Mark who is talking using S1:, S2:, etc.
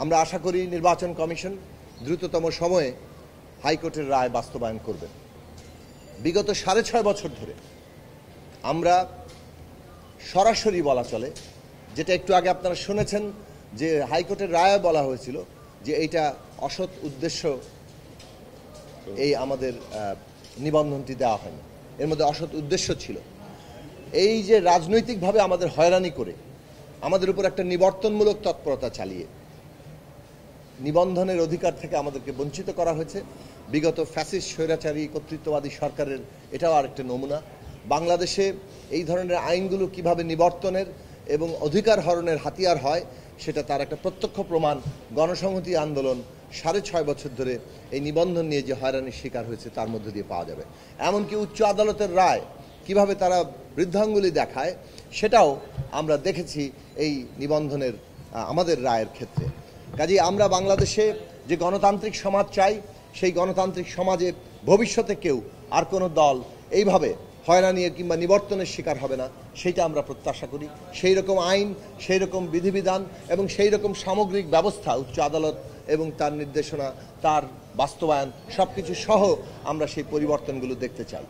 S1: আমরা আশা করি নির্বাচন কমিশন দ্রুততম সময়ে হাইকোর্টের রায় বাস্তবায়ন করবেন। বিগত 6.5 বছর ধরে আমরা সরাসরি বলা চলে, যেটা একটু আগে আপনারা শুনেছেন যে হাইকোর্টের রায়ে বলা হয়েছিল যে এইটা অসৎ উদ্দেশ্য এই আমাদের নিবন্ধনটি দেওয়া হয়নি, এর মধ্যে অসৎ উদ্দেশ্য ছিল। এই যে রাজনৈতিকভাবে আমাদের হয়রানি করে আমাদের উপর একটা নিবর্তনমূলক তৎপরতা চালিয়ে নিবন্ধনের অধিকার থেকে আমাদেরকে বঞ্চিত করা হয়েছে বিগত ফ্যাসিস্ট স্বৈরাচারী কর্তৃত্ববাদী সরকারের। এটাও আরেকটা নমুনা। বাংলাদেশে এই ধরনের আইনগুলো কিভাবে নিবর্তনের এবং অধিকার হরণের হাতিয়ার হয় সেটা তার একটা প্রত্যক্ষ প্রমাণ গণসংহতি আন্দোলন 6.5 বছর ধরে এই নিবন্ধন নিয়ে যে হয়রানির শিকার হয়েছে তার মধ্যে দিয়ে পাওয়া যাবে। এমনকি উচ্চ আদালতের রায় কিভাবে তারা বৃদ্ধাঙ্গুলি দেখায় সেটাও আমরা দেখেছি এই নিবন্ধনের আমাদের রায়ের ক্ষেত্রে। কাজেই আমরা বাংলাদেশে যে গণতান্ত্রিক সমাজ চাই, সেই গণতান্ত্রিক সমাজে ভবিষ্যতে কেউ আর কোনো দল এইভাবে হয়রানি কিংবা নিবর্তনের শিকার হবে না, সেইটা আমরা প্রত্যাশা করি। সেই রকম আইন, সেই রকম বিধিবিধান এবং সেই রকম সামগ্রিক ব্যবস্থা উচ্চ আদালত এবং তার নির্দেশনা, তার বাস্তবায়ন সব কিছু সহ আমরা সেই পরিবর্তনগুলো দেখতে চাই।